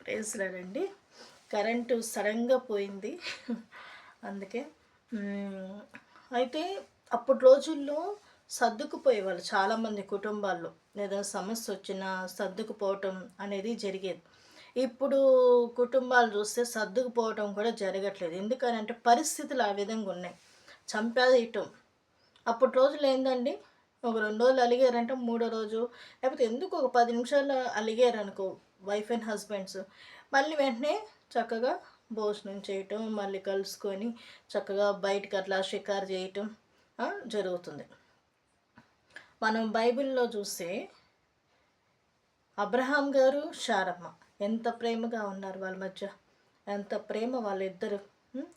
ప్రేజ్లాడండి. Current సడన్‌గా పోయింది. అందుకే హ్మ్. అయితే అప్పటి రోజుల్లో సర్దుకుపోయేవాళ్ళు చాలామంది కుటుంబాల్లో. ఏదైనా సమస్యొచ్చినా సర్దుకుపోవటం అనేది జరిగేది. ఇప్పుడు కుటుంబాలు చూస్తే సర్దుకుపోవటం కూడా జరగట్లేదు. ఎందుకనంటే పరిస్థితులు ఆ విధంగా ఉన్నాయి. చంపేయటం. అప్పటి రోజుల్లో ఏందండి, ఒక 2 రోజులు అలిగారంటే మూడో రోజు లేకపోతే ఎందుకు ఒక 10 నిమిషాలు అలిగారనుకో వైఫ్ అండ్ హస్బెండ్స్, మళ్ళీ వెంటనే చక్కగా భోజనం చేయటం, మళ్ళీ కలుసుకొని చక్కగా బయటికి అట్లా షికారు చేయటం జరుగుతుంది. మనం బైబిల్‌లో చూస్తే అబ్రహాం గారు, శారమ్మ ఎంత ప్రేమగా ఉన్నారు వాళ్ళ మధ్య. ఎంత ప్రేమ వాళ్ళిద్దరు. హ్మ్.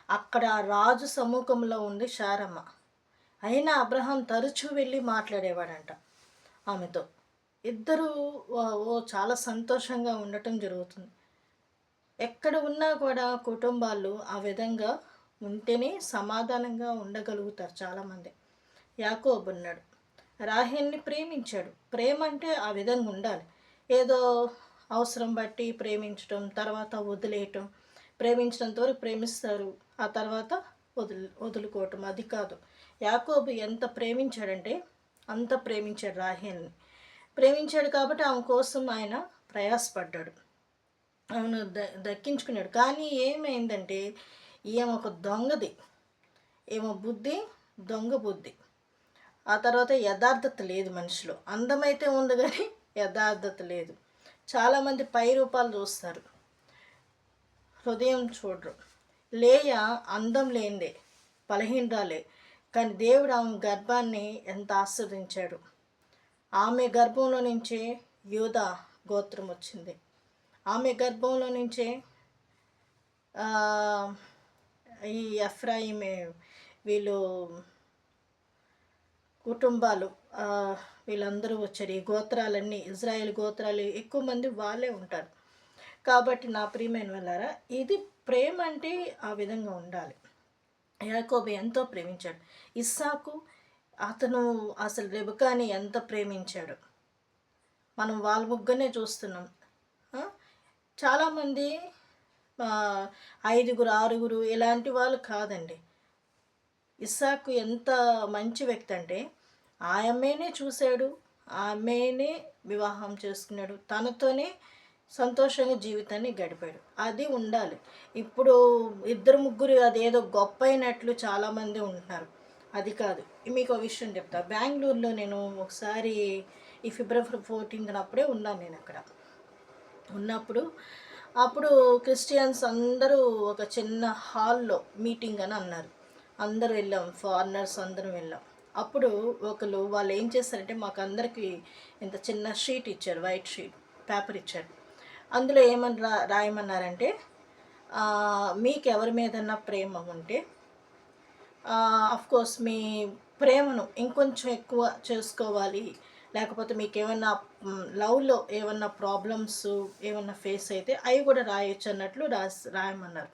అక్కడ రాజు సమ్ముఖంలో ఉంది శారమ్మ. అయినా అబ్రహాం తరచూ వెళ్ళి మాట్లాడేవాడంట ఆమెతో. ఇద్దరూ చాలా సంతోషంగా ఉండటం జరుగుతుంది. ఎక్కడ ఉన్నా కూడా కుటుంబాలు ఆ విధంగా ఉంటేనే సమాధానంగా ఉండగలుగుతారు చాలామంది. యాకోబు ఉన్నాడు. రాహేల్ని ప్రేమించాడు. ప్రేమ అంటే ఆ విధంగా ఉండాలి. ఏదో అవసరం బట్టి ప్రేమించటం, తర్వాత వదిలేయటం. ప్రేమించినంత వరకు ప్రేమిస్తారు. ఆ తర్వాత వదులుకోవటం అది కాదు. యాకోబు ఎంత ప్రేమించాడంటే అంత ప్రేమించాడు రాహేల్ని. ప్రేమించాడు కాబట్టి ఆమె కోసం ఆయన ప్రయాసపడ్డాడు. ఆమెను దక్కించుకున్నాడు. కానీ ఏమైందంటే ఈమె ఒక దొంగది. ఈమె బుద్ధి దొంగ బుద్ధి. ఆ తర్వాత యథార్థత లేదు మనిషిలో. అందమైతే ఉంది కానీ యథార్థత లేదు. చాలామంది పై రూపాలు చూస్తారు, హృదయం చూడరు. లేయ అందం లేనిదే, బలహీనరాలే, కానీ దేవుడు ఆమె గర్భాన్ని ఎంత ఆశీర్వదించాడు. ఆమె గర్భంలో నుంచే యూదా గోత్రం వచ్చింది. ఆమె గర్భంలో నుంచే ఈ ఎఫ్రాయిమే వీళ్ళు కుటుంబాలు వీళ్ళందరూ వచ్చారు. ఈ గోత్రాలన్నీ ఇజ్రాయేల్ గోత్రాలు ఎక్కువ మంది వాళ్ళే ఉంటారు. కాబట్టి నా ప్రియమైన వాళ్ళారా, ఇది ప్రేమ అంటే ఆ విధంగా ఉండాలి. యాకోబు ఎంతో ప్రేమించాడు. ఇస్సాకు అతను అసలు రెబెకాని ఎంత ప్రేమించాడు. మనం వాళ్ళ ముగ్గురనే చూస్తున్నాం. చాలామంది 5గురు 6గురు ఇలాంటి వాళ్ళు కాదండి. ఇస్సాకు ఎంత మంచి వ్యక్తి అంటే ఆ అమ్మాయినే చూశాడు, ఆ అమ్మాయినే వివాహం చేసుకున్నాడు, తనతోనే సంతోషంగా జీవితాన్ని గడిపాడు. అది ఉండాలి. ఇప్పుడు ఇద్దరు ముగ్గురు అదేదో గొప్ప అయినట్లు చాలామంది ఉంటున్నారు. అది కాదు. మీకు ఒక విషయం చెప్తా. బెంగళూరులో నేను ఒకసారి ఈ ఫిబ్రవరి 14th అప్పుడే ఉన్నాను నేను అక్కడ. ఉన్నప్పుడు అప్పుడు క్రిస్టియన్స్ అందరూ ఒక చిన్న హాల్లో మీటింగ్ అని అన్నారు. అందరూ వెళ్ళాం, ఫారినర్స్ అందరం వెళ్ళాం. అప్పుడు ఒకరు వాళ్ళు ఏం చేస్తారంటే మాకు అందరికీ ఇంత చిన్న షీట్ ఇచ్చారు, వైట్ షీట్ పేపర్ ఇచ్చారు. అందులో ఏమని రాయమన్నారంటే మీకు ఎవరి మీదన్నా ప్రేమ ఉంటే కోర్స్ మీ ప్రేమను ఇంకొంచెం ఎక్కువ చేసుకోవాలి, లేకపోతే మీకు ఏమన్నా లవ్లో ఏమన్నా ప్రాబ్లమ్స్ ఏమన్నా ఫేస్ అయితే అవి కూడా రాయొచ్చు అన్నట్లు రాయమన్నారు.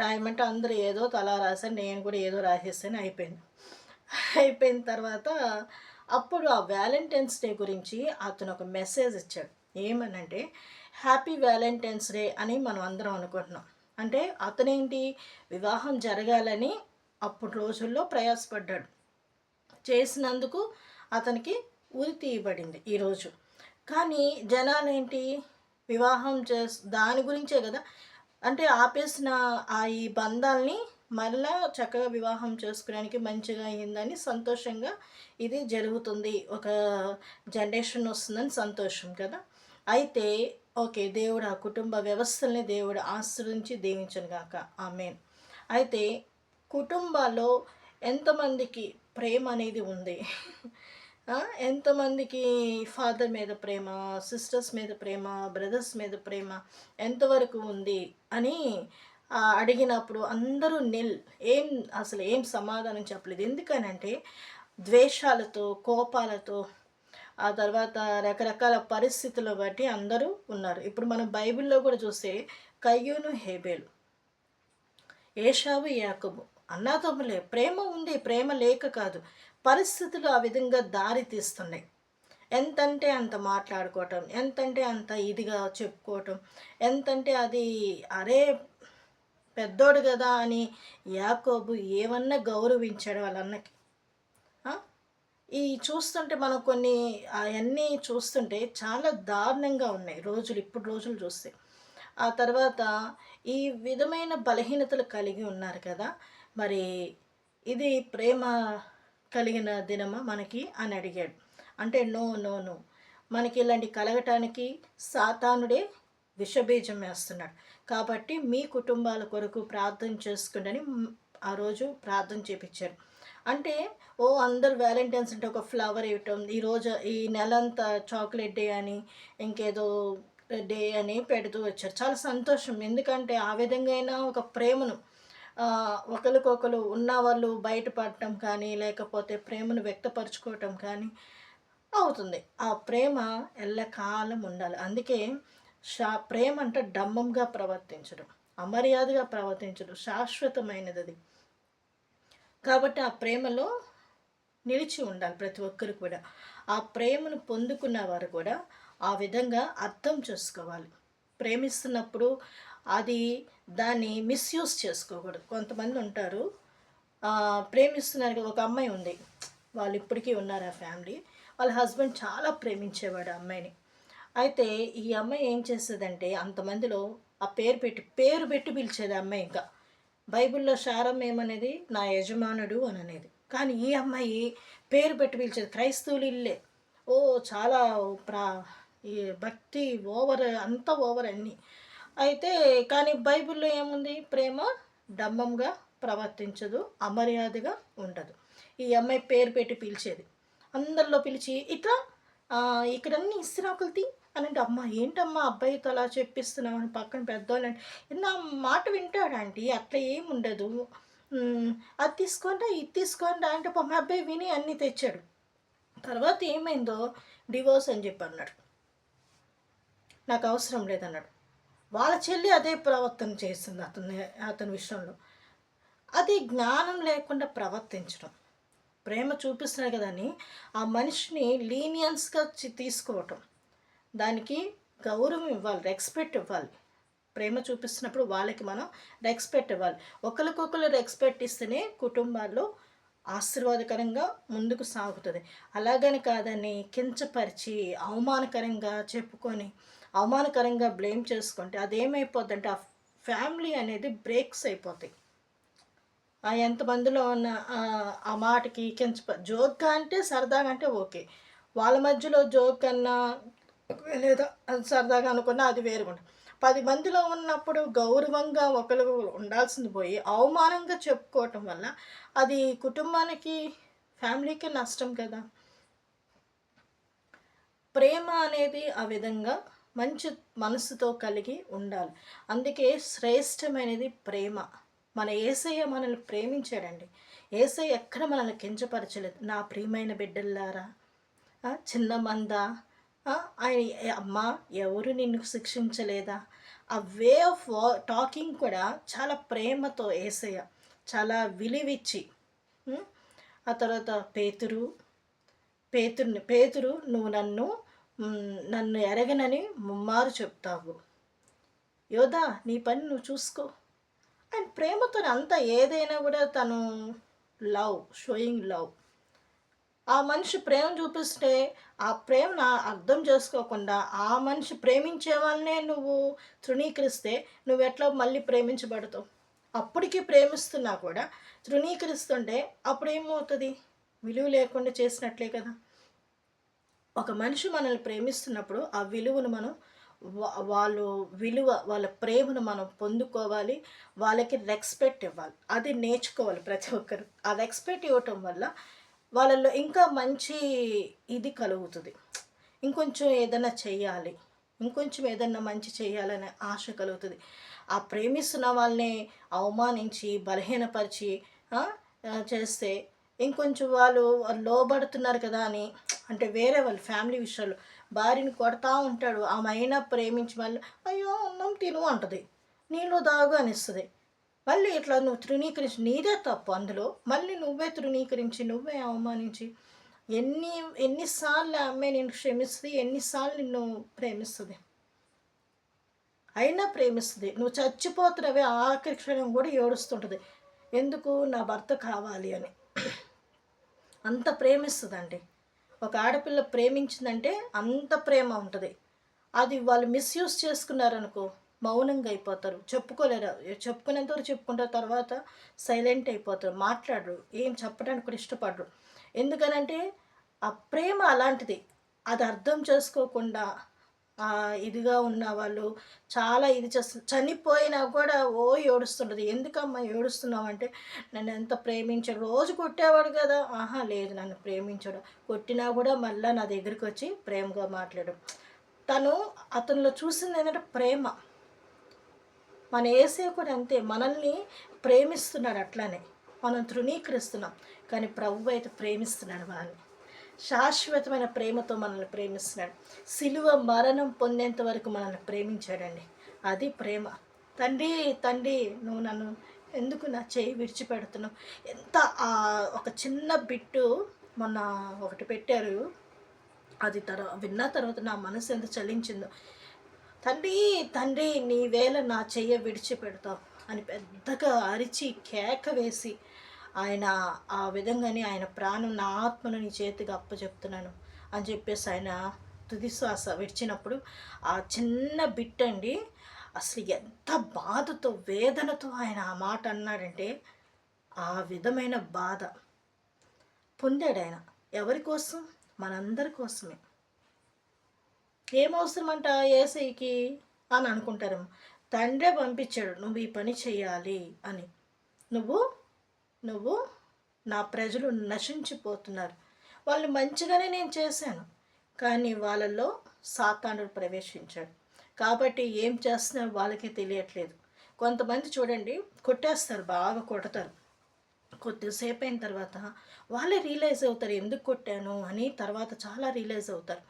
రాయమంటే అందరూ ఏదో తలా రాశారు. నేను కూడా ఏదో రాసేసాను. అయిపోయిన తర్వాత అప్పుడు ఆ వ్యాలంటైన్స్ డే గురించి అతను ఒక మెసేజ్ ఇచ్చాడు. ఏమనంటే హ్యాపీ వ్యాలంటైన్స్ డే అని మనం అందరం అనుకుంటున్నాం. అంటే అతనేంటి వివాహం జరగాలని అప్పుడు రోజుల్లో ప్రయాసపడ్డాడు. చేసినందుకు అతనికి ఉరి తీయబడింది ఈరోజు. కానీ జనాలేంటి వివాహం దాని గురించే కదా, అంటే ఆపేసిన ఈ బంధాల్ని మళ్ళా చక్కగా వివాహం చేసుకోవడానికి మంచిగా అయిందని సంతోషంగా ఇది జరుగుతుంది, ఒక జనరేషన్ వస్తుందని సంతోషం కదా. అయితే ఓకే, దేవుడు ఆ కుటుంబ వ్యవస్థల్ని దేవుడు ఆశ్రయించి దీవించను గాక, ఆమేన్. అయితే కుటుంబాల్లో ఎంతమందికి ప్రేమ అనేది ఉంది? ఎంతమందికి ఫాదర్ మీద ప్రేమ, సిస్టర్స్ మీద ప్రేమ, బ్రదర్స్ మీద ప్రేమ ఎంతవరకు ఉంది అని అడిగినప్పుడు అందరూ అసలు ఏం సమాధానం చెప్పలేదు. ఎందుకనంటే ద్వేషాలతో, కోపాలతో, ఆ తర్వాత రకరకాల పరిస్థితులు బట్టి అందరూ ఉన్నారు. ఇప్పుడు మనం బైబిల్లో కూడా చూస్తే కయ్యూను, హేబేలు, ఏషావు, యాకోబు అన్నాతమ్ములే. ప్రేమ ఉంది, ప్రేమ లేక కాదు. పరిస్థితులు ఆ విధంగా దారి తీస్తున్నాయి. ఎంతంటే అంత మాట్లాడుకోవటం, ఎంతంటే అంత ఇదిగా చెప్పుకోవటం, ఎంతంటే అది అరే పెద్దోడు కదా అని యాకోబు ఏమన్నా గౌరవించాడు వాళ్ళ అన్నకి. ఆ? ఈ చూస్తుంటే మనం కొన్ని అవన్నీ చూస్తుంటే చాలా దారుణంగా ఉన్నాయి రోజులు, ఇప్పుడు రోజులు చూస్తే. ఆ తర్వాత ఈ విధమైన బలహీనతలు కలిగి ఉన్నారు కదా! మరి ఇది ప్రేమ కలిగిన దినమా మనకి అని అడిగాడు. అంటే నో, నో, నో. మనకి ఇలాంటివి కలగటానికి సాతానుడే విషబీజం వేస్తున్నాడు. కాబట్టి మీ కుటుంబాల కొరకు ప్రార్థన చేసుకుండని ఆ రోజు ప్రార్థన చేపిచ్చారు. అంటే అందరూ వ్యాలంటైన్స్ అంటే ఒక ఫ్లవర్ ఇవ్వటం, ఈరోజు ఈ నెలంతా చాక్లెట్ డే అని, ఇంకేదో డే అని పెడుతూ వచ్చారు. చాలా సంతోషం. ఎందుకంటే ఆ విధంగా అయినా ఒక ప్రేమను ఒకళ్ళకొకళ్ళు ఉన్నవాళ్ళు బయటపడటం కానీ, లేకపోతే ప్రేమను వ్యక్తపరుచుకోవటం కానీ అవుతుంది. ఆ ప్రేమ ఎల్లకాలం ఉండాలి. అందుకే ప్రేమ అంటే డంబంగా ప్రవర్తించడం, అమర్యాదగా ప్రవర్తించడం, శాశ్వతమైనదది. కాబట్టి ఆ ప్రేమలో నిలిచి ఉండాలి ప్రతి ఒక్కరు కూడా. ఆ ప్రేమను పొందుకున్న వారు కూడా ఆ విధంగా అర్థం చేసుకోవాలి. ప్రేమిస్తున్నప్పుడు అది దాన్ని మిస్యూజ్ చేసుకోకూడదు. కొంతమంది ఉంటారు ప్రేమిస్తున్నారు. ఒక అమ్మాయి ఉంది, వాళ్ళు ఇప్పటికీ ఉన్నారు ఆ ఫ్యామిలీ. వాళ్ళ హస్బెండ్ చాలా ప్రేమించేవాడు ఆ అమ్మాయిని. అయితే ఈ అమ్మాయి ఏం చేసేదంటే అంతమందిలో ఆ పేరు పెట్టి పిలిచేది ఆ అమ్మాయి. ఇంకా బైబిల్‌లో శారం ఏమనేది నా యజమానుడు అని అనేది. కానీ ఈ అమ్మాయి పేరు పెట్టి పిలిచేది. క్రైస్తవులు ఇల్లే. చాలా ప్రా ఈ భక్తి ఓవర్, అంతా ఓవర్ అన్నీ. అయితే కానీ బైబిల్‌లో ఏముంది? ప్రేమ డంబంగా ప్రవర్తించదు, అమర్యాదగా ఉండదు. ఈ అమ్మాయి పేరు పెట్టి పిలిచేది. అందరిలో పిలిచి ఇట్లా ఇక్కడన్నీ ఇస్త్రాకులు తీ అనంటే, అమ్మ ఏంటమ్మా అబ్బాయితో అలా చెప్పిస్తున్నావు అని పక్కన పెద్దోళ్ళంటే, నా మాట వింటాడు ఆంటీ, అట్లా ఏముండదు, అది తీసుకోండి ఇది తీసుకోండి అంటే మా అబ్బాయి విని అన్నీ తెచ్చాడు. తర్వాత ఏమైందో డివోర్స్ అని చెప్పి అన్నాడు. నాకు అవసరం లేదన్నాడు. వాళ్ళ చెల్లి అదే ప్రవర్తన చేస్తుంది అతని విషయంలో. అది జ్ఞానం లేకుండా ప్రవర్తించడం. ప్రేమ చూపిస్తున్నాడు కదా అని ఆ మనిషిని లీనియన్స్గా తీసుకోవటం, దానికి గౌరవం ఇవ్వాలి, రెస్పెక్ట్ ఇవ్వాలి. ప్రేమ చూపిస్తున్నప్పుడు వాళ్ళకి మనం రెస్పెక్ట్ ఇవ్వాలి. ఒకరికొకరు రెస్పెక్ట్ ఇస్తేనే కుటుంబాల్లో ఆశీర్వాదకరంగా ముందుకు సాగుతుంది. అలాగని కాదని కించపరిచి అవమానకరంగా చెప్పుకొని అవమానకరంగా బ్లేమ్ చేసుకుంటే అదేమైపోద్దంటే ఆ ఫ్యామిలీ అనేది బ్రేక్స్ అయిపోతాయి. ఎంతమందిలో ఉన్న ఆ మాటకి జోక్గా అంటే సరదాగా అంటే ఓకే. వాళ్ళ మధ్యలో జోక్ అన్నా లేదా అది సరదాగా అనుకున్నా అది వేరుగా ఉంటుంది. 10 మందిలో ఉన్నప్పుడు గౌరవంగా ఒకరు ఉండాల్సింది పోయి అవమానంగా చెప్పుకోవటం వల్ల అది కుటుంబానికి, ఫ్యామిలీకి నష్టం కదా. ప్రేమ అనేది ఆ విధంగా మంచి మనసుతో కలిగి ఉండాలి. అందుకే శ్రేష్టమైనది ప్రేమ. మన యేసయ్య మనల్ని ప్రేమించాడండి. యేసయ్య ఎక్కడ మనల్ని కించపరచలేదు. నా ప్రియమైన బిడ్డల్లారా, చిన్న మంద, ఆయన అమ్మ ఎవరు నిన్ను శిక్షించలేదా? ఆ వే ఆఫ్ టాకింగ్ కూడా చాలా ప్రేమతో యేసయ్య చాలా విలువిచ్చి. ఆ తర్వాత పేతురు నువ్వు నన్ను ఎరగనని ముమ్మారు చెప్తావు, యోధా నీ పని నువ్వు చూసుకో. అండ్ ప్రేమతో అంతా ఏదైనా కూడా తను షోయింగ్ లవ్. ఆ మనిషి ప్రేమ చూపిస్తే ఆ ప్రేమను అర్థం చేసుకోకుండా ఆ మనిషి ప్రేమించే వాళ్ళనే నువ్వు తృణీకరిస్తే నువ్వు ఎట్లా మళ్ళీ ప్రేమించబడతావు? అప్పటికి ప్రేమిస్తున్నా కూడా తృణీకరిస్తుంటే అప్పుడు ఏమవుతుంది? విలువ లేకుండా చేసినట్లే కదా. ఒక మనిషి మనల్ని ప్రేమిస్తున్నప్పుడు ఆ విలువను మనం వాళ్ళ ప్రేమను మనం పొందుకోవాలి. వాళ్ళకి రెస్పెక్ట్ ఇవ్వాలి. అది నేర్చుకోవాలి ప్రతి ఒక్కరు. ఆ రెస్పెక్ట్ ఇవ్వటం వల్ల వాళ్ళల్లో ఇంకా మంచి ఇది కలుగుతుంది. ఇంకొంచెం ఏదైనా చెయ్యాలి, ఇంకొంచెం ఏదన్నా మంచి చేయాలనే ఆశ కలుగుతుంది. ఆ ప్రేమిస్తున్న వాళ్ళని అవమానించి బలహీనపరిచి చేస్తే ఇంకొంచెం వాళ్ళు లోబడుతున్నారు కదా అని, అంటే వేరే వాళ్ళు ఫ్యామిలీ విషయాలు భార్యని కొడతా ఉంటాడు, ఆమె అయినా ప్రేమించి మళ్ళీ అయ్యో అన్నం తిను అంటది, నీళ్ళు దాగు అనిస్తుంది. మళ్ళీ ఇట్లా నువ్వు తృణీకరించి నీదే తప్పు అందులో, మళ్ళీ నువ్వే తృణీకరించి నువ్వే అవమానించి ఎన్ని ఎన్నిసార్లు ఆ అమ్మాయి నేను క్షమిస్తుంది, ఎన్నిసార్లు నిన్ను ప్రేమిస్తుంది, అయినా ప్రేమిస్తుంది. నువ్వు చచ్చిపోతున్నవే ఆఖరి క్షణం కూడా ఏడుస్తుంటుంది, ఎందుకు నా భర్త కావాలి అని. అంత ప్రేమిస్తుందండి. ఒక ఆడపిల్ల ప్రేమించిందంటే అంత ప్రేమ ఉంటుంది. అది వాళ్ళు మిస్యూజ్ చేసుకున్నారనుకో మౌనంగా అయిపోతారు, చెప్పుకోలేరు. చెప్పుకునేంతవరకు చెప్పుకుంటారు, తర్వాత సైలెంట్ అయిపోతారు, మాట్లాడరు, ఏం చెప్పడానికి కూడా ఇష్టపడరు. ఎందుకనంటే ఆ ప్రేమ అలాంటిది. అది అర్థం చేసుకోకుండా ఇదిగా ఉన్న వాళ్ళు చాలా ఇది చేస్తారు. చనిపోయినా కూడా ఓ ఏడుస్తుంటుంది. ఎందుకమ్మా ఏడుస్తున్నావు అంటే, నన్ను ఎంత ప్రేమించాడు, రోజు కొట్టేవాడు కదా. ఆహా లేదు, నన్ను ప్రేమించాడు, కొట్టినా కూడా మళ్ళీ నా దగ్గరికి వచ్చి ప్రేమగా మాట్లాడు. తను అతనిలో చూసింది ఏంటంటే ప్రేమ. మన యేసయ్య కూడా అంతే, మనల్ని ప్రేమిస్తున్నాడు అట్లానే. మనం తృణీకరిస్తున్నాం, కానీ ప్రభువు అయితే ప్రేమిస్తున్నాడు మనల్ని. శాశ్వతమైన ప్రేమతో మనల్ని ప్రేమిస్తున్నాడు. సిలువ మరణం పొందేంత వరకు మనల్ని ప్రేమించాడండి. అది ప్రేమ. తండ్రి తండ్రి, నువ్వు నన్ను ఎందుకు నా చేయి విడిచిపెడుతున్నావు. ఎంత ఒక చిన్న బిట్టు మొన్న ఒకటి పెట్టారు, అది విన్న తర్వాత నా మనసు ఎంత చలించిందో. తండ్రి తండ్రి, నీ వేళ నా చెయ్య విడిచిపెడతావు అని పెద్దగా అరిచి కేక వేసి, ఆయన ఆ విధంగానే ఆయన ప్రాణం, నా ఆత్మను నీ చేతికి అప్పచెప్తున్నాను అని చెప్పేసి ఆయన తుది శ్వాస విడిచినప్పుడు ఆ చిన్న బిట్ అండి, అసలు ఎంత బాధతో వేదనతో ఆయన ఆ మాట అన్నాడంటే, ఆ విధమైన బాధ పొందాడు ఆయన. ఎవరి కోసం? మనందరి కోసమే. ఏమవసరమంట యేసయ్యకి అని అనుకుంటారేమో. తండ్రే పంపించాడు, నువ్వు ఈ పని చెయ్యాలి అని. నువ్వు నువ్వు నా ప్రజలు నశించిపోతున్నారు, వాళ్ళు మంచిగానే నేను చేశాను, కానీ వాళ్ళల్లో సాతానుడు ప్రవేశించాడు, కాబట్టి ఏం చేస్తున్నారో వాళ్ళకి తెలియట్లేదు. కొంతమంది చూడండి, కొట్టేస్తారు, బాగా కొడతారు, కొద్దిసేపు అయిన తర్వాత వాళ్ళే రియలైజ్ అవుతారు ఎందుకు కొట్టాను అని. తర్వాత చాలా రియలైజ్ అవుతారు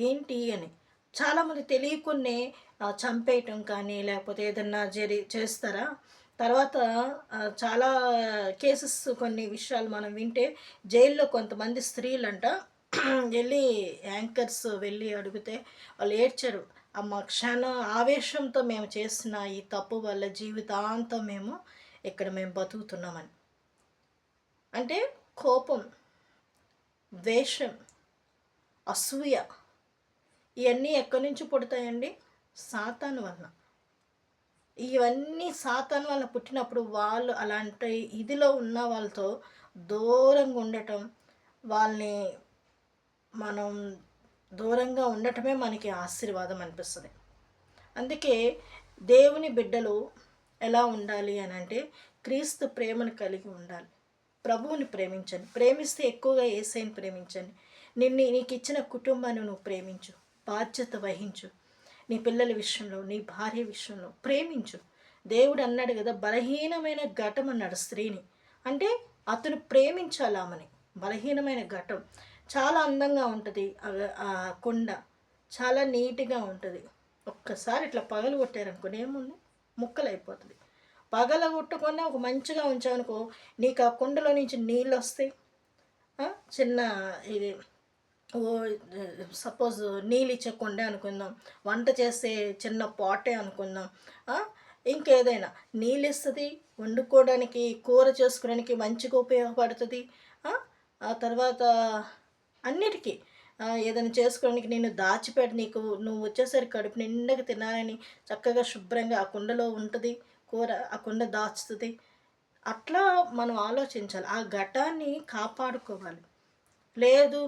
ఏంటి అని. చాలామంది తెలియకున్నే చంపేయటం కానీ లేకపోతే ఏదన్నా చేస్తారా. తర్వాత చాలా కేసెస్, కొన్ని విషయాలు మనం వింటే, జైల్లో కొంతమంది స్త్రీలంట వెళ్ళి యాంకర్స్ వెళ్ళి అడిగితే వాళ్ళు ఏడ్చారు, అమ్మ క్షణ ఆవేశంతో మేము చేసిన ఈ తప్పు వల్ల జీవితాంతం మేము బతుకుతున్నామని. అంటే కోపం, ద్వేషం, అసూయ, ఇవన్నీ ఎక్కడి నుంచి పుడతాయండి? సాతాను వలన. ఇవన్నీ సాతాను వల్ల పుట్టినప్పుడు వాళ్ళు అలాంటి ఇదిలో ఉన్న వాళ్ళతో దూరంగా ఉండటం, వాళ్ళని మనం దూరంగా ఉండటమే మనకి ఆశీర్వాదం అనిపిస్తుంది. అందుకే దేవుని బిడ్డలు ఎలా ఉండాలి అని అంటే, క్రీస్తు ప్రేమను కలిగి ఉండాలి. ప్రభువుని ప్రేమించండి, ప్రేమిస్తే ఎక్కువగా యేసయ్యని ప్రేమించండి. నీకు ఇచ్చిన కుటుంబాన్ని నువ్వు ప్రేమించు, బాధ్యత వహించు. నీ పిల్లల విషయంలో, నీ భార్య విషయంలో ప్రేమించు. దేవుడు అన్నాడు కదా, బలహీనమైన ఘటం అన్నాడు స్త్రీని. అంటే అతను ప్రేమించాలి ఆమెని. బలహీనమైన ఘటం చాలా అందంగా ఉంటుంది, ఆ కొండ చాలా నీట్గా ఉంటుంది. ఒక్కసారి ఇట్లా పగలు కొట్టారనుకోండి ఏముంది, ముక్కలు అయిపోతుంది. పగల కొట్టకుండా ఒక మంచిగా ఉంచామనుకో, నీకు ఆ కుండలో నుంచి నీళ్ళు వస్తాయి. చిన్న ఇది సపోజ్ నీళ్ళు ఇచ్చే కొండే అనుకుందాం, వంట చేసే చిన్న పాటే అనుకుందాం, ఇంకేదైనా నీళ్ళు ఇస్తుంది, వండుకోవడానికి, కూర చేసుకోవడానికి మంచిగా ఉపయోగపడుతుంది. ఆ తర్వాత అన్నిటికీ ఏదైనా చేసుకోవడానికి నేను దాచిపెట్టి, నువ్వు వచ్చేసరికి కడుపు నిండగా తినాలని చక్కగా శుభ్రంగా ఆ కుండలో ఉంటుంది కూర, ఆ కుండ దాచుతుంది. అట్లా మనం ఆలోచించాలి, ఆ ఘటాన్ని కాపాడుకోవాలి. లేదు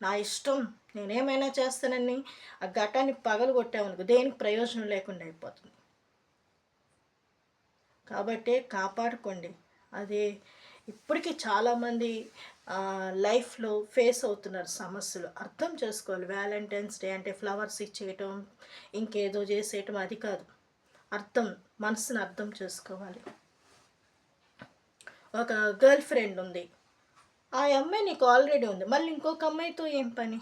నా ఇష్టం నేనేమైనా చేస్తానని ఆ ఘటాన్ని పగలు కొట్టామనుకో దేనికి ప్రయోజనం లేకుండా అయిపోతుంది. కాబట్టి కాపాడుకోండి. అది ఇప్పటికీ చాలామంది లైఫ్లో ఫేస్ అవుతున్నారు సమస్యలు. అర్థం చేసుకోవాలి. వ్యాలంటైన్స్ డే అంటే ఫ్లవర్స్ ఇచ్చేయటం, ఇంకేదో చేసేయటం అది కాదు. మనసుని అర్థం చేసుకోవాలి. ఒక గర్ల్ ఫ్రెండ్ ఉంది, ఆ అమ్మాయి నీకు ఆల్రెడీ ఉంది, మళ్ళీ ఇంకొక అమ్మాయితో ఏం పని?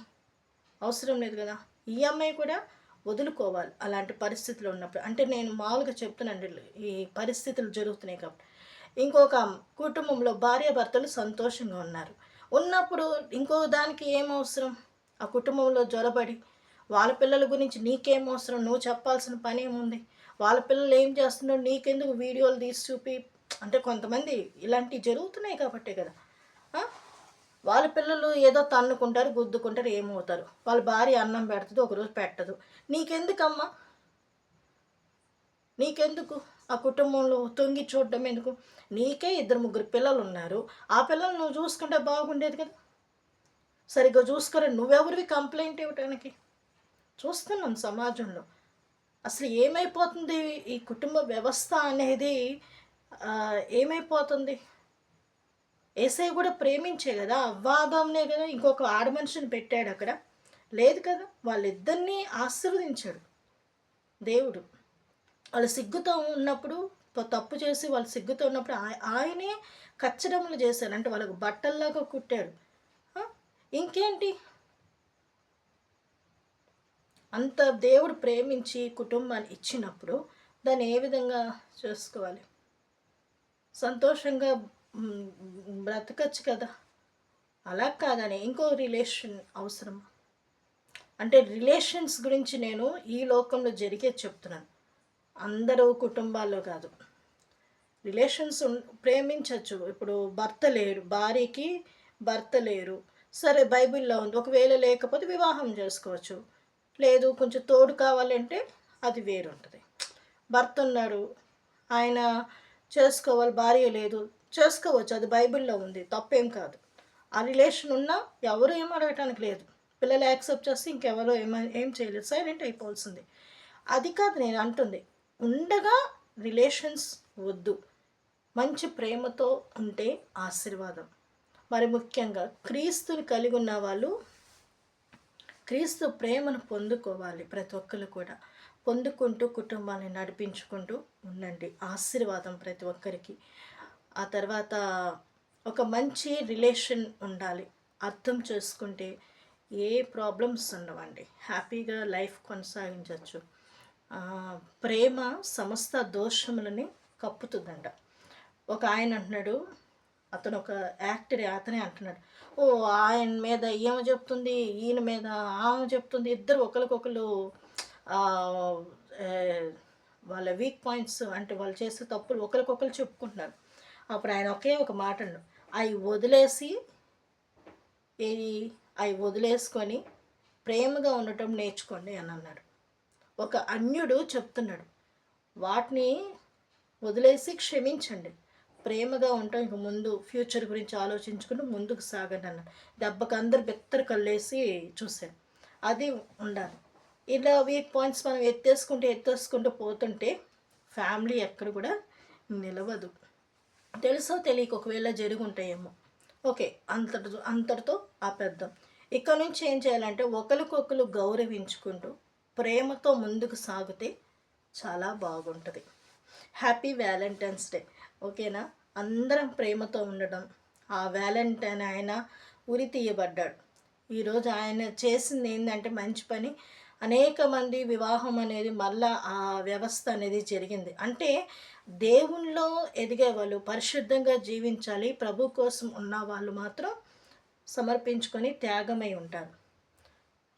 అవసరం లేదు కదా. ఈ అమ్మాయి కూడా వదులుకోవాలి అలాంటి పరిస్థితులు ఉన్నప్పుడు. అంటే నేను మామూలుగా చెప్తున్నానండి, ఈ పరిస్థితులు జరుగుతున్నాయి కాబట్టి. ఇంకొక కుటుంబంలో భార్యాభర్తలు సంతోషంగా ఉన్నారు, ఉన్నప్పుడు ఇంకో దానికి ఏం అవసరం? ఆ కుటుంబంలో జొరబడి వాళ్ళ పిల్లల గురించి నీకేం అవసరం? నువ్వు చెప్పాల్సిన పనేముంది? వాళ్ళ పిల్లలు ఏం చేస్తున్నారో నీకెందుకు వీడియోలు తీసి చూపి, అంటే కొంతమంది ఇలాంటివి జరుగుతున్నాయి కాబట్టే కదా. ఆ? వాళ్ళ పిల్లలు ఏదో తన్నుకుంటారు, గుద్దుకుంటారు, ఏమవుతారు. వాళ్ళ భార్య అన్నం పెడుతుంది, ఒకరోజు పెట్టదు. నీకెందుకమ్మా? నీకెందుకు ఆ కుటుంబంలో తొంగి చూడడం ఎందుకు? నీకే 2-3 పిల్లలు ఉన్నారు. ఆ పిల్లలు నువ్వు చూసుకుంటే బాగుండేది కదా. సరిగ్గా చూసుకోరా, నువ్వెవరివి కంప్లైంట్ ఇవ్వటానికి? చూస్తున్నాం సమాజంలో అసలు ఏమైపోతుంది, ఈ కుటుంబ వ్యవస్థ అనేది ఏమైపోతుంది. ఏసై కూడా ప్రేమించే కదా, అవ్వాదంనే కదా ఇంకొక ఆడ మనిషిని పెట్టాడు అక్కడ. లేదు కదా, వాళ్ళిద్దరినీ ఆశీర్వదించాడు దేవుడు. వాళ్ళు సిగ్గుతో ఉన్నప్పుడు, తప్పు చేసి వాళ్ళు సిగ్గుతో ఉన్నప్పుడు ఆయనే కచ్చడములు చేశాడు, అంటే వాళ్ళకు బట్టల్లాగా కుట్టాడు. ఇంకేంటి, అంత దేవుడు ప్రేమించి కుటుంబాన్ని ఇచ్చినప్పుడు దాన్ని ఏ విధంగా చేసుకోవాలి? సంతోషంగా బ్రతకచ్చు కదా. అలా కాదని ఇంకో రిలేషన్ అవసరం. అంటే రిలేషన్స్ గురించి నేను ఈ లోకంలో జరిగేది చెప్తున్నాను, అందరూ కుటుంబాల్లో కాదు. రిలేషన్స్ ప్రేమించవచ్చు. ఇప్పుడు భర్త లేరు, భార్యకి భర్త లేరు, సరే బైబిల్లో ఉంది, ఒకవేళ లేకపోతే వివాహం చేసుకోవచ్చు. లేదు కొంచెం తోడు కావాలంటే అది వేరుంటుంది. భర్త ఉన్నాడు, ఆయన చేసుకోవాలి, భార్య లేదు, చేసుకోవచ్చు, అది బైబిల్లో ఉంది, తప్పేం కాదు. ఆ రిలేషన్ ఉన్నా ఎవరు ఏం అడగటానికి లేదు. పిల్లలు యాక్సెప్ట్ చేస్తే ఇంకెవరో ఏం చేయలేదు, సైలెంట్ అయిపోవాల్సింది. అది కాదు నేను అంటుంది. ఉండగా రిలేషన్స్ వద్దు, మంచి ప్రేమతో ఉంటే ఆశీర్వాదం. మరి ముఖ్యంగా క్రీస్తుని కలిగి ఉన్న వాళ్ళు క్రీస్తు ప్రేమను పొందుకోవాలి. ప్రతి ఒక్కరు కూడా పొందుకుంటూ కుటుంబాన్ని నడిపించుకుంటూ ఉండండి. ఆశీర్వాదం ప్రతి ఒక్కరికి. ఆ తర్వాత ఒక మంచి రిలేషన్ ఉండాలి. అర్థం చేసుకుంటే ఏ ప్రాబ్లమ్స్ ఉండవండి, హ్యాపీగా లైఫ్ కొనసాగించవచ్చు. ప్రేమ సమస్త దోషములని కప్పుతుందంట. ఒక ఆయన అంటున్నాడు, అతను ఒక యాక్టర్, అతనే అంటున్నాడు, ఓ ఆయన మీద ఈమె చెప్తుంది, ఈయన మీద ఆమె చెప్తుంది, ఇద్దరు ఒకరికొకరు వాళ్ళ వీక్ పాయింట్స్, అంటే వాళ్ళు చేసే తప్పులు ఒకరికొకరు చెప్పుకుంటున్నారు. అప్పుడు ఆయన ఒకే ఒక మాట అన్నాడు, అవి వదిలేసుకొని ప్రేమగా ఉండటం నేర్చుకోండి అని అన్నాడు. ఒక అన్యుడు చెప్తున్నాడు, వాటిని వదిలేసి క్షమించండి, ప్రేమగా ఉంటాం, ఇంక ముందు ఫ్యూచర్ గురించి ఆలోచించుకుంటూ ముందుకు సాగండి అన్నాడు. దెబ్బకి అందరు బెత్తరు కళ్ళేసి చూశారు. అది ఉండాలి. ఇలా వీక్ పాయింట్స్ మనం ఎత్తేసుకుంటూ పోతుంటే ఫ్యామిలీ ఎక్కడ కూడా నిలవదు. తెలుసో తెలియక ఒకవేళ జరుగుంటాయేమో, ఓకే, అంతటితో ఆపేద్దాం. ఇక్కడ నుంచి ఏం చేయాలంటే ఒకరికొకరు గౌరవించుకుంటూ ప్రేమతో ముందుకు సాగితే చాలా బాగుంటుంది. హ్యాపీ వ్యాలంటైన్స్ డే, ఓకేనా? అందరం ప్రేమతో ఉండడం. ఆ వ్యాలంటైన్ ఆయన ఉరి తీయబడ్డాడు. ఈరోజు ఆయన చేసింది ఏంటంటే మంచి పని, అనేక మంది వివాహం అనేది మళ్ళా ఆ వ్యవస్థ అనేది జరిగింది. అంటే దేవునిలో ఎదిగే వాళ్ళు, పరిశుద్ధంగా జీవించాలి, ప్రభు కోసం ఉన్న వాళ్ళు మాత్రం సమర్పించుకొని త్యాగమై ఉంటారు.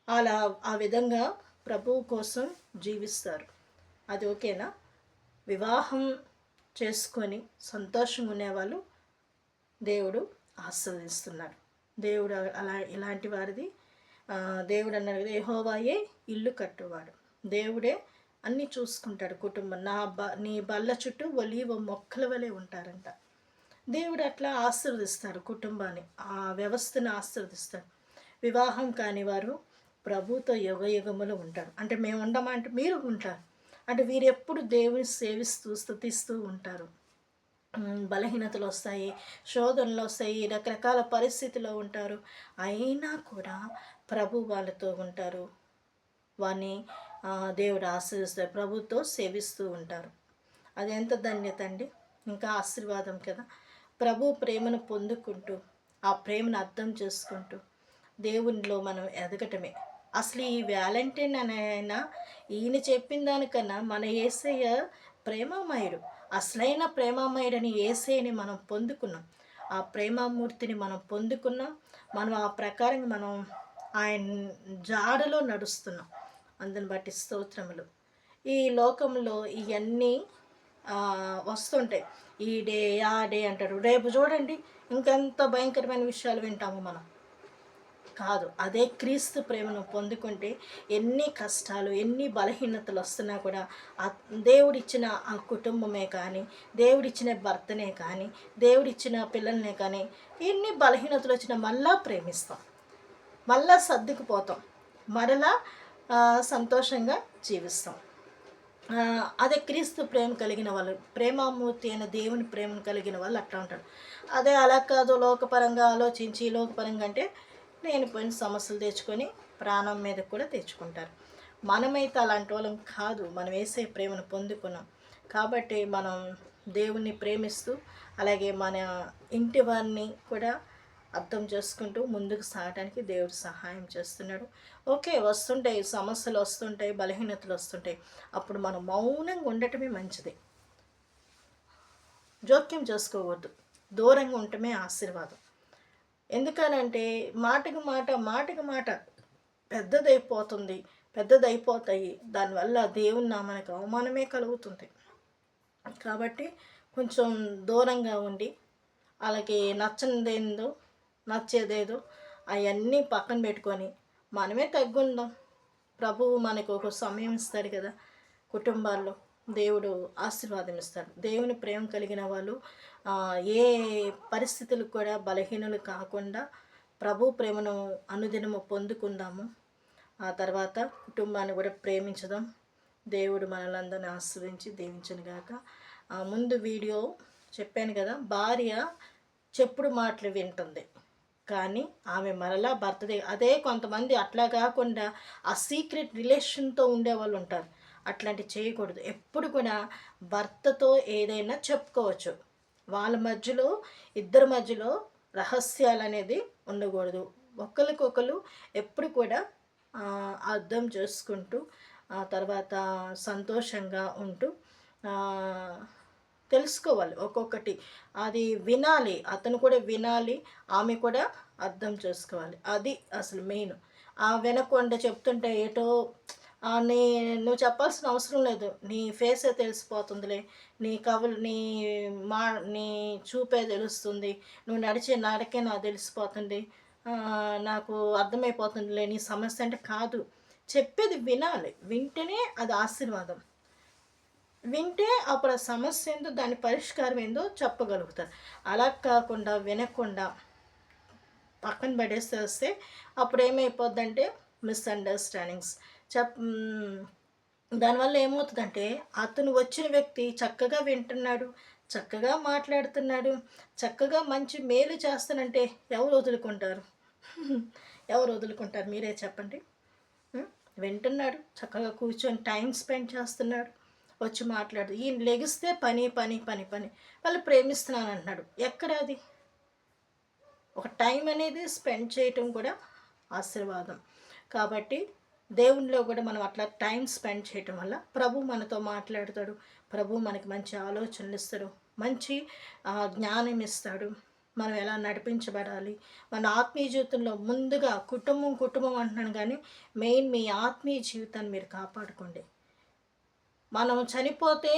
అలా ఆ విధంగా ప్రభువు కోసం జీవిస్తారు. అది ఓకేనా? వివాహం చేసుకొని సంతోషంగా ఉండేవాళ్ళు దేవుడు ఆస్వాదిస్తున్నాడు. దేవుడు ఇలాంటి వారిది దేవుడు అన్నాడు కదా, యెహోవాయే ఇల్లు కట్టువాడు. దేవుడే అన్నీ చూసుకుంటాడు. కుటుంబం నీ బల్ల చుట్టూ ఒలీవ మొక్కల వలె ఉంటారంట. దేవుడు అట్లా ఆశీర్వదిస్తాడు కుటుంబాన్ని, ఆ వ్యవస్థను ఆశీర్వదిస్తాడు. వివాహం కాని వారు ప్రభుతో యుగములు ఉంటారు. అంటే మేము ఉండమా అంటే మీరు ఉంటారు. అంటే వీరు ఎప్పుడు దేవుని సేవిస్తూ స్తుతిస్తూ ఉంటారు. బలహీనతలు వస్తాయి, శోధనలు వస్తాయి, రకరకాల పరిస్థితిలో ఉంటారు, అయినా కూడా ప్రభు వాళ్ళతో ఉంటారు. వారిని దేవుడు ఆశీర్వదిస్తారు, ప్రభుతో సేవిస్తూ ఉంటారు. అది ఎంత ధన్యత అండి, ఇంకా ఆశీర్వాదం కదా. ప్రభు ప్రేమను పొందుకుంటూ, ఆ ప్రేమను అర్థం చేసుకుంటూ దేవునిలో మనం ఎదగటమే. అసలు ఈ వ్యాలంటైన్ అయినా ఈయన చెప్పిన దానికన్నా మన యేసయ్య ప్రేమమయుడు, అసలైన ప్రేమమయుడని యేసయ్యని మనం పొందుకున్నాం. ఆ ప్రేమామూర్తిని మనం పొందుకున్నాం. మనం ఆ ప్రకారంగా మనం ఆయన జాడలో నడుస్తున్నాం. అందుని బట్టి స్తోత్రములు. ఈ లోకంలో ఇవన్నీ వస్తుంటాయి. ఈ డే ఆ డే అంటారు. రేపు చూడండి ఇంకెంత భయంకరమైన విషయాలు వింటాము మనం. కాదు, అదే క్రీస్తు ప్రేమను పొందుకుంటే ఎన్ని కష్టాలు ఎన్ని బలహీనతలు వస్తున్నా కూడా దేవుడిచ్చిన ఆ కుటుంబమే కానీ, దేవుడిచ్చిన భర్తనే కానీ, దేవుడిచ్చిన పిల్లల్నే కానీ, ఎన్ని బలహీనతలు వచ్చినా మళ్ళా ప్రేమిస్తాం, మళ్ళా సర్దుకుపోతాం, మరలా సంతోషంగా జీవిస్తాం. అదే క్రీస్తు ప్రేమ కలిగిన వాళ్ళు, ప్రేమామూర్తి అయిన దేవుని ప్రేమను కలిగిన వాళ్ళు అట్లా ఉంటారు. అదే అలా కాదు, లోకపరంగా ఆలోచించి లోకపరంగా అంటే లేనిపోయిన సమస్యలు తెచ్చుకొని ప్రాణం మీద కూడా తెచ్చుకుంటారు. మనమైతే అలాంటి వాళ్ళం కాదు. మనం వేసే ప్రేమను పొందుకున్నాం కాబట్టి మనం దేవుణ్ణి ప్రేమిస్తూ అలాగే మన ఇంటి వారిని కూడా అర్థం చేసుకుంటూ ముందుకు సాగడానికి దేవుడు సహాయం చేస్తున్నాడు. ఓకే, వస్తుంటాయి సమస్యలు, వస్తుంటాయి బలహీనతలు వస్తుంటాయి. అప్పుడు మనం మౌనంగా ఉండటమే మంచిది. జోక్యం చేసుకోవద్దు, దూరంగా ఉండటమే ఆశీర్వాదం. ఎందుకనంటే మాటకి మాట పెద్దదైపోతాయి. దానివల్ల దేవుని నామానికి అవమానమే కలుగుతుంది. కాబట్టి కొంచెం దూరంగా ఉండి అలాగే నచ్చనిదేందో నచ్చేదేదో అవన్నీ పక్కన పెట్టుకొని మనమే తగ్గుందాం. ప్రభువు మనకు ఒక సమయం ఇస్తాడు కదా, కుటుంబాల్లో దేవుడు ఆశీర్వాదం ఇస్తాడు. దేవుని ప్రేమ కలిగిన వాళ్ళు ఏ పరిస్థితులకు కూడా బలహీనులు కాకుండా ప్రభు ప్రేమను అనుదినము పొందుకుందాము. ఆ తర్వాత కుటుంబాన్ని కూడా ప్రేమించుదాం. దేవుడు మనలందరినీ ఆశీర్వదించి దీవించును గాక. ముందు వీడియో చెప్పాను కదా, భార్య చెప్పుడు మాటలు వింటుంది కానీ ఆమె మరలా అదే కొంతమంది అట్లా కాకుండా ఆ సీక్రెట్ రిలేషన్తో ఉండేవాళ్ళు ఉంటారు. అట్లాంటి చేయకూడదు. ఎప్పుడు కూడా భర్తతో ఏదైనా చెప్పుకోవచ్చు. వాళ్ళ మధ్యలో ఇద్దరి మధ్యలో రహస్యాలు అనేది ఉండకూడదు. ఒకరికొకరు ఎప్పుడు కూడా అర్థం చేసుకుంటూ తర్వాత సంతోషంగా ఉంటూ తెలుసుకోవాలి. ఒక్కొక్కటి అది వినాలి, అతను కూడా వినాలి, ఆమె కూడా అర్థం చేసుకోవాలి. అది అసలు మెయిన్. వినకుండా చెప్తుంటే ఏటో నువ్వు చెప్పాల్సిన అవసరం లేదు, నీ ఫేసే తెలిసిపోతుందిలే, నీ చూపే తెలుస్తుంది, నువ్వు నడిచే నడకే నాకు తెలిసిపోతుంది, నాకు అర్థమైపోతుందిలే నీ సమస్య అంటే కాదు. చెప్పేది వినాలి, వింటేనే అది ఆశీర్వాదం. వింటే అప్పుడు ఆ సమస్య ఏందో దాని పరిష్కారం ఏందో చెప్పగలుగుతారు. అలా కాకుండా వినకుండా పక్కన పడేస్తే వస్తే అప్పుడు ఏమైపోద్దంటే మిస్అండర్స్టాండింగ్స్ దానివల్ల ఏమవుతుందంటే అతను వచ్చిన వ్యక్తి చక్కగా వింటున్నాడు, చక్కగా మాట్లాడుతున్నాడు, చక్కగా మంచి మేలు చేస్తానంటే ఎవరు వదులుకుంటారు? ఎవరు వదులుకుంటారు మీరే చెప్పండి. వింటున్నాడు, చక్కగా కూర్చొని టైం స్పెండ్ చేస్తున్నాడు, వచ్చి మాట్లాడు. ఈయన లెగిస్తే పని పని పని పని వాళ్ళు ప్రేమిస్తున్నాను అంటున్నాడు. ఎక్కడ అది? ఒక టైం అనేది స్పెండ్ చేయటం కూడా ఆశీర్వాదం. కాబట్టి దేవునిలో కూడా మనం అట్లా టైం స్పెండ్ చేయటం వల్ల ప్రభు మనతో మాట్లాడతాడు, ప్రభు మనకి మంచి ఆలోచనలు ఇస్తాడు, మంచి జ్ఞానం ఇస్తాడు, మనం ఎలా నడిపించబడాలి. మన ఆత్మీయ జీవితంలో ముందుగా కుటుంబం అంటున్నాను కానీ మెయిన్ మీ ఆత్మీయ జీవితాన్ని మీరు కాపాడుకోండి. మనం చనిపోతే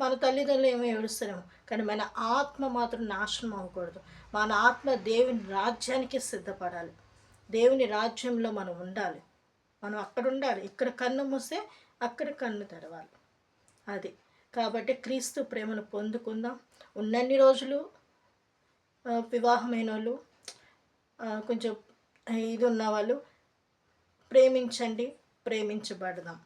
మన తల్లిదండ్రులు ఏమో ఏడుస్తారేమో కానీ మన ఆత్మ మాత్రం నాశనం అవ్వకూడదు. మన ఆత్మ దేవుని రాజ్యానికి సిద్ధపడాలి. దేవుని రాజ్యంలో మనం ఉండాలి. మనం అక్కడ ఉండాలి. ఇక్కడ కన్ను మూస్తే అక్కడ కన్ను తెరవాలి. అది కాబట్టి క్రీస్తు ప్రేమను పొందుకుందాం. ఉన్నన్ని రోజులు వివాహమైన వాళ్ళు కొంచెం ఇది ఉన్నవాళ్ళు ప్రేమించండి, ప్రేమించబడదాం.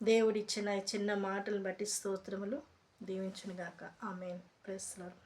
దేవుడిచ్చిన చిన్న మాటలు బట్టి స్తోత్రములు. దీవించునుగాక. ఆమేన్. Praise the lord.